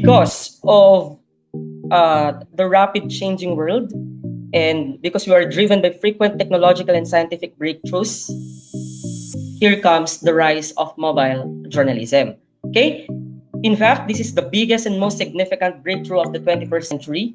because of the rapid changing world, and because we are driven by frequent technological and scientific breakthroughs, here comes the rise of mobile journalism. Okay? In fact, this is the biggest and most significant breakthrough of the 21st century,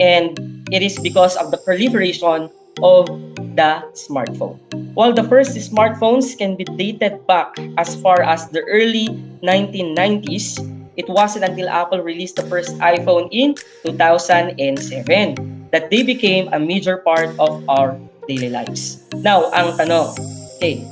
and it is because of the proliferation of the smartphone. While the first smartphones can be dated back as far as the early 1990s, it wasn't until Apple released the first iPhone in 2007 that they became a major part of our daily lives. Now, ang tanong, okay,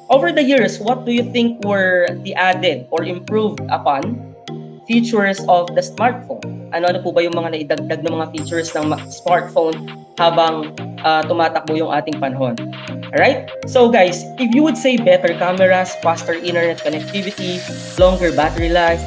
over the years, what do you think were the added or improved upon features of the smartphone? Ano po ba yung mga naidagdag na mga features ng smartphone habang tumatakbo yung ating panahon? Alright? So guys, if you would say better cameras, faster internet connectivity, longer battery life,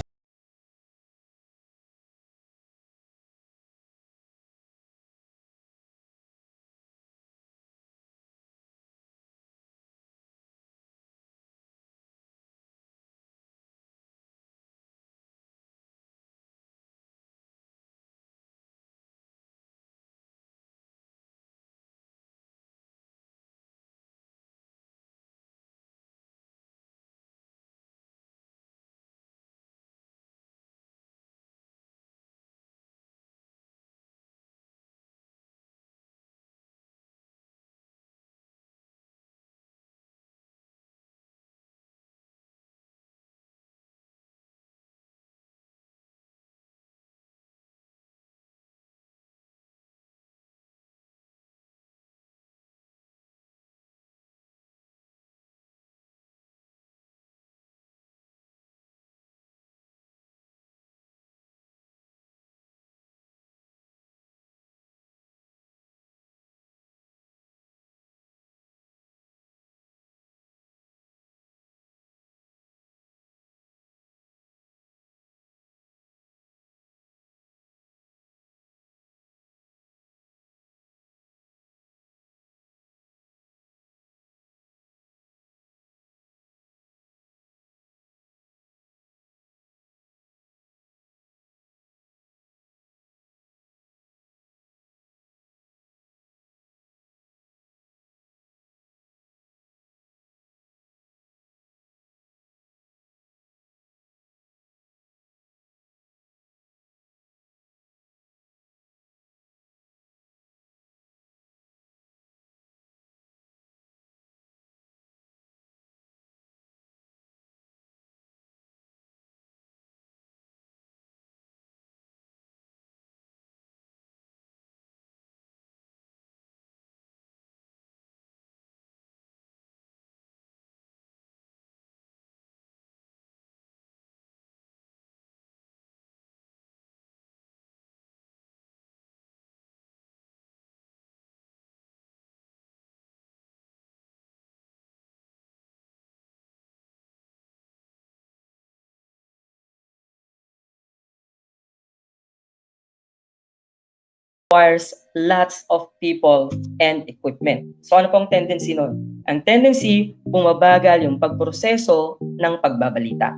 requires lots of people and equipment. So ano pong tendency nun? Ang tendency, bumabagal yung pagproseso ng pagbabalita.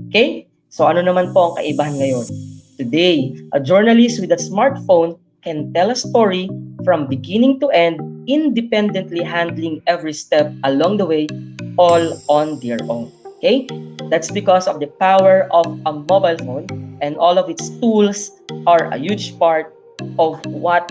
Okay? So ano naman po ang kaibahan ngayon? Today, a journalist with a smartphone can tell a story from beginning to end, independently handling every step along the way, all on their own. Okay? That's because of the power of a mobile phone, and all of its tools are a huge part of what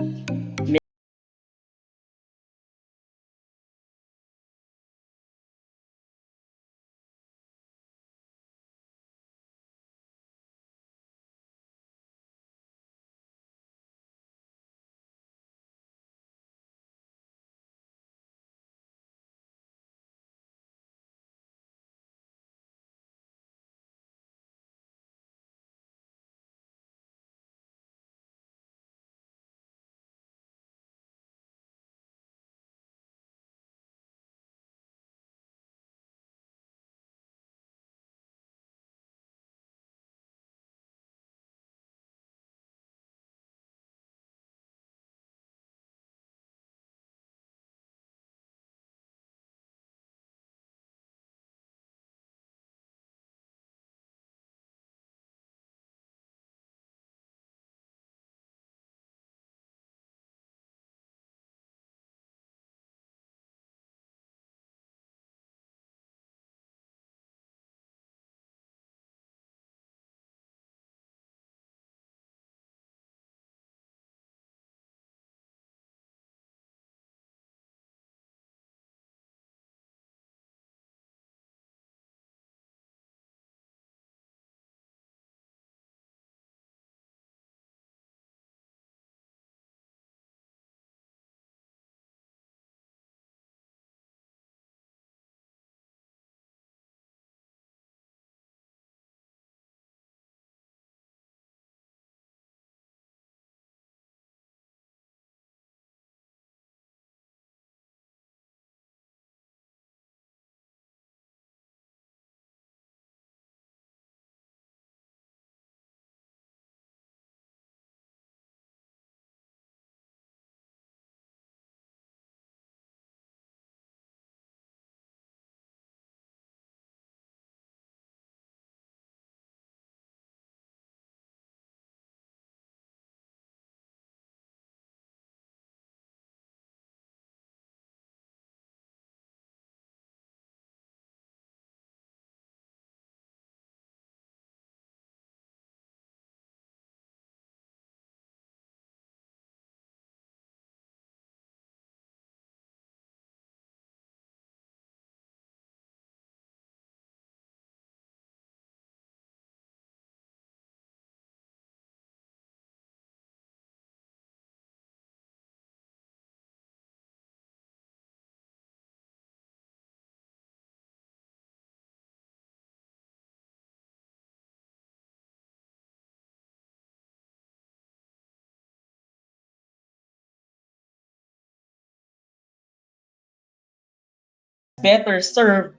better served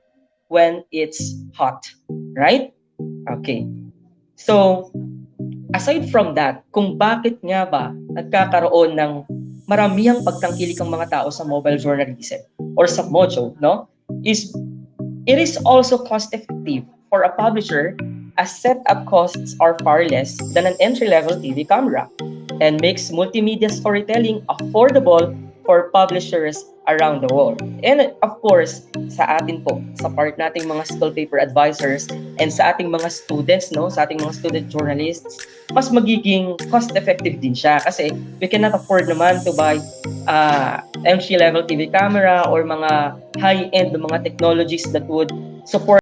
when it's hot, right? Okay. So, aside from that, kung bakit nga ba nagkakaroon ng maramihang pagtangkilik ang mga tao sa mobile journalism or sa mojo, no? Is it is also cost effective for a publisher as setup costs are far less than an entry-level TV camera and makes multimedia storytelling affordable for publishers around the world. And of course, sa atin po, sa part nating mga school paper advisors and sa ating mga students, no, sa ating mga student journalists, mas magiging cost-effective din siya kasi we cannot afford naman to buy entry-level TV camera or mga high-end mga technologies that would support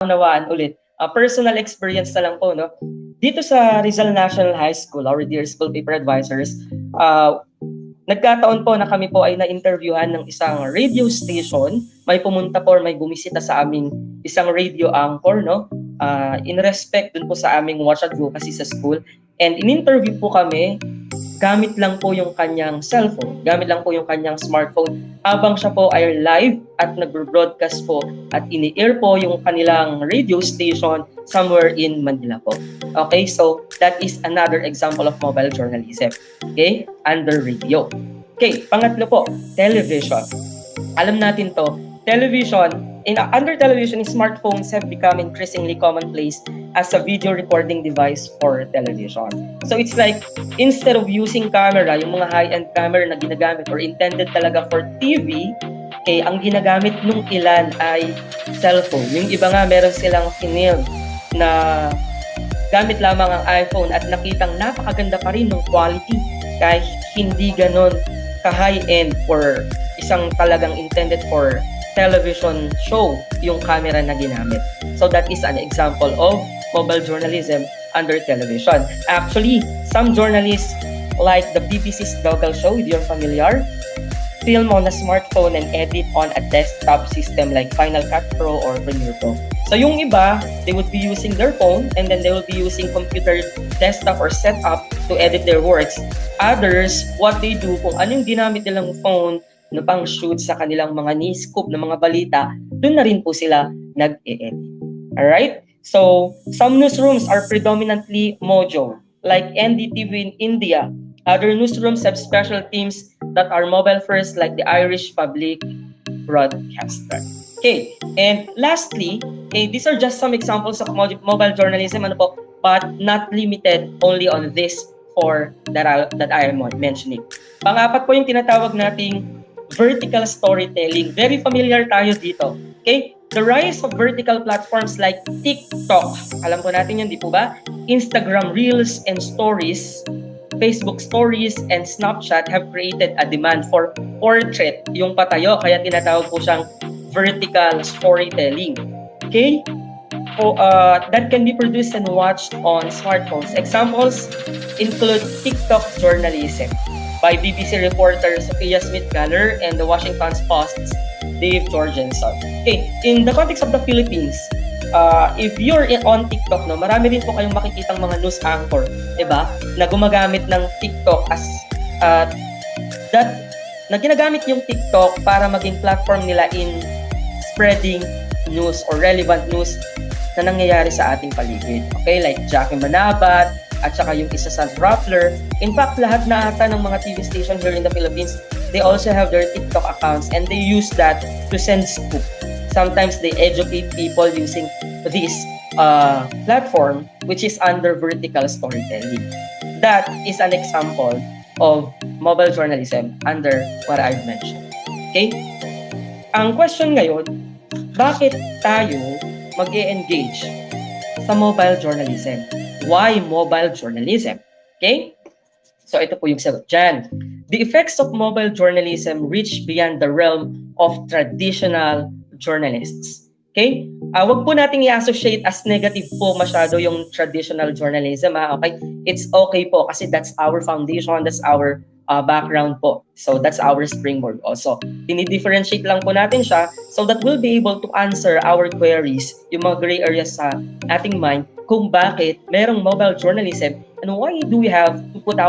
nawaan ulit. Personal experience na lang po, no? Dito sa Rizal National High School, our dear school paper advisors, nagkataon po na kami po ay na-interviewhan ng isang radio station. May pumunta po or may bumisita sa aming isang radio anchor, no? In respect dun po sa aming watch advocacy sa school. And in-interview po kami, gamit lang po yung kanyang cellphone, gamit lang po yung kanyang smartphone habang siya po ay live at nag-broadcast po at ini-air po yung kanilang radio station somewhere in Manila po. Okay, so that is another example of mobile journalism. Okay, under radio. Okay, pangatlo po, television. Alam natin to, television, under television, smartphones have become increasingly commonplace as a video recording device for television. So it's like, instead of using camera, yung mga high-end camera na ginagamit or intended talaga for TV, okay, ang ginagamit nung ilan ay cellphone. Yung iba nga, meron silang film na gamit lamang ang iPhone at nakitang napakaganda pa rin ng quality kahit hindi ganon ka-high-end or isang talagang intended for television show yung camera na ginamit. So that is an example of mobile journalism under television. Actually, some journalists like the BBC's Dogal Show, if you're familiar, film on a smartphone and edit on a desktop system like Final Cut Pro or Premiere Pro. So yung iba, they would be using their phone and then they will be using computer desktop or setup to edit their works. Others, what they do, kung ano yung ginamit nilang phone na pang shoot sa kanilang mga ni-scoop na mga balita, doon na rin po sila nag-e-edit. Alright? So, some newsrooms are predominantly Mojo, like NDTV in India. Other newsrooms have special teams that are mobile first, like the Irish Public Broadcaster. Okay, and lastly, okay, these are just some examples of mobile journalism, ano po, but not limited only on this four that I am mentioning. Pang-apat po yung tinatawag nating vertical storytelling. Very familiar tayo dito. Okay? The rise of vertical platforms like TikTok, alam po natin yan, di po ba? Instagram Reels and Stories, Facebook Stories, and Snapchat have created a demand for portrait, yung patayo, kaya tinatawag po siyang vertical storytelling. Okay? So, that can be produced and watched on smartphones. Examples include TikTok journalism by BBC reporter Sophia Smith-Galler and the Washington Post's Dave Jorgensen. Okay, in the context of the Philippines, if you're on TikTok, no, marami rin po kayong makikitang mga news anchor, diba? Na gumagamit ng TikTok as na ginagamit yung TikTok para maging platform nila in spreading news or relevant news na nangyayari sa ating paligid. Okay, like Jackie Manabat, at saka yung isa sa Rappler. In fact, lahat na ata ng mga TV station here in the Philippines, they also have their TikTok accounts and they use that to send scoop. Sometimes they educate people using this platform, which is under vertical storytelling. That is an example of mobile journalism under what I've mentioned. Okay? Ang question ngayon, bakit tayo mag-e-engage sa mobile journalism? Why mobile journalism? Okay? So ito po yung sagot dyan. The effects of mobile journalism reach beyond the realm of traditional journalists. Okay? Wag po nating i-associate as negative po masyado yung traditional journalism. Okay? It's okay po kasi that's our foundation, that's our background po. So that's our springboard also. Dinidifferentiate lang po natin siya so that we'll be able to answer our queries, yung mga gray areas sa ating mind, kung bakit merong mobile journalism and why do we have to put our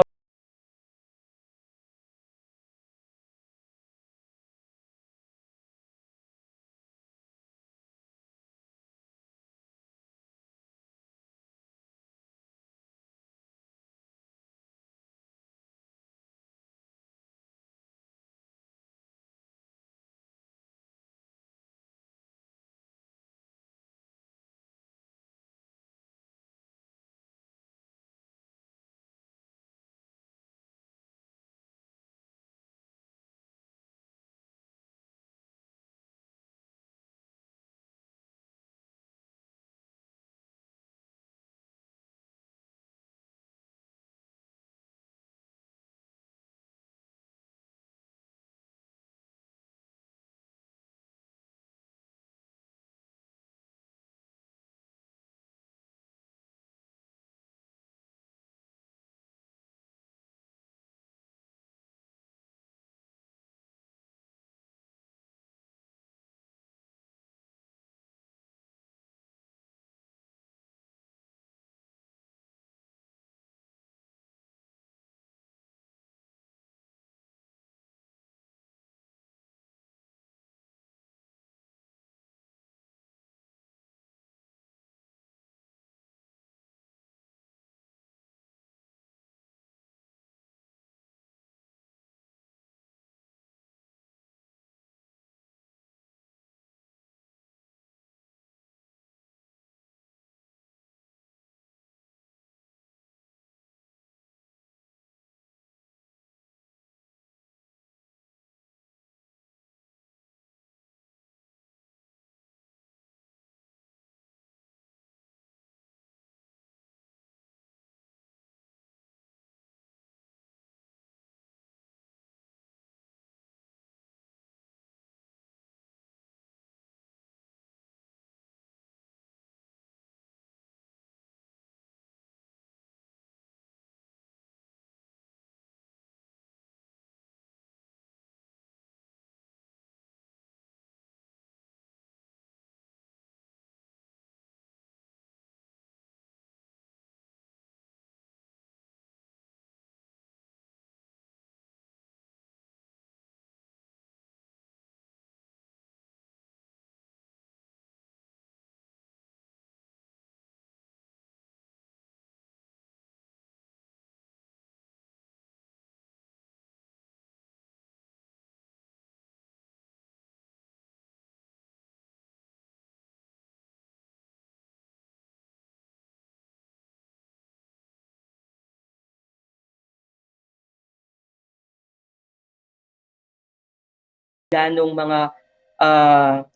ganong mga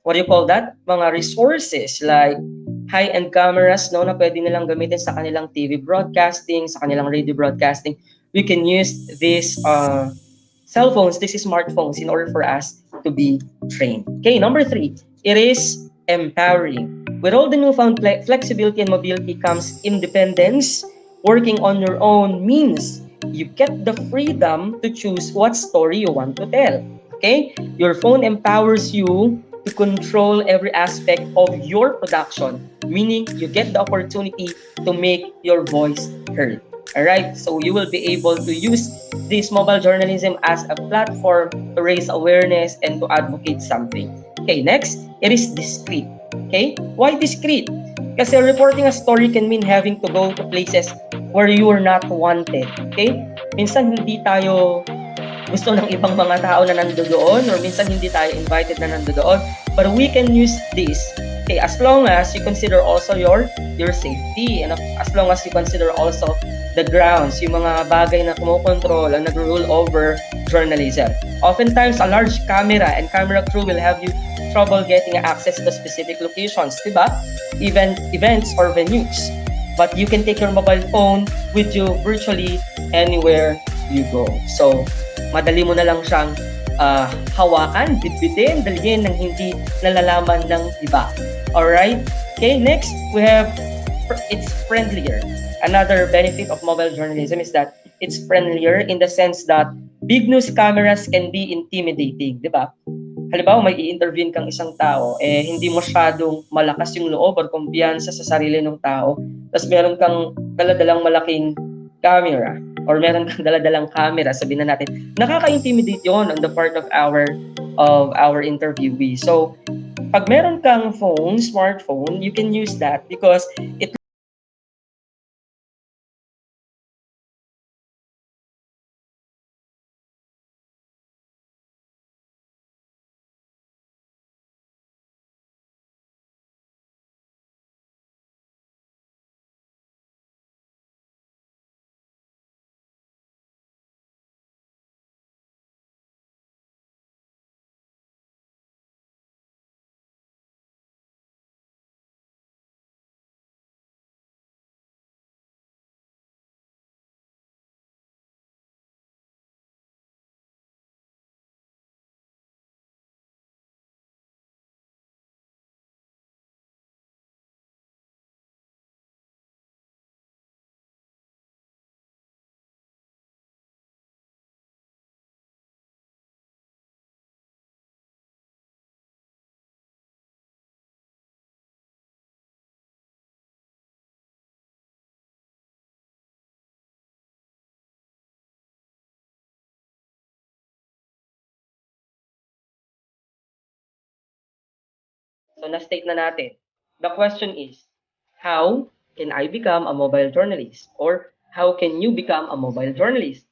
what do you call that? Mga resources like high-end cameras no na pwede nilang gamitin sa kanilang TV broadcasting, sa kanilang radio broadcasting. We can use these cell phones, these smartphones in order for us to be trained. Okay, number 3, it is empowering. With all the newfound flexibility and mobility comes independence. Working on your own means you get the freedom to choose what story you want to tell. Okay? Your phone empowers you to control every aspect of your production, meaning you get the opportunity to make your voice heard. Alright? So you will be able to use this mobile journalism as a platform to raise awareness and to advocate something. Okay, next, it is discreet. Okay? Why discreet? Kasi reporting a story can mean having to go to places where you are not wanted. Okay? Minsan hindi tayo gusto ng ibang mga tao na nandoon or minsan hindi tayo invited na nandoon. But we can use this. Okay, as long as you consider also your safety and as long as you consider also the grounds, yung mga bagay na kumokontrol ang nag-rule over journalism. Oftentimes, a large camera and camera crew will have you trouble getting access to specific locations, diba? Events or venues. But you can take your mobile phone with you virtually anywhere you go. So, madali mo na lang siyang hawakan, bitbitin, dalhin ng hindi nalalaman ng iba. Alright? Okay, next, we have, it's friendlier. Another benefit of mobile journalism is that it's friendlier in the sense that big news cameras can be intimidating, di ba? Halimbawa, may i-intervene kang isang tao, hindi masyadong malakas yung loob or kumpiyansa sa sarili ng tao, tapos meron kang daladalang malaking camera or meron kang daladalang camera, sabihin na natin, nakaka-intimidate yon on the part of our interviewee. So, pag meron kang phone, smartphone, you can use that because it So, na-state na natin. The question is, how can I become a mobile journalist? Or how can you become a mobile journalist?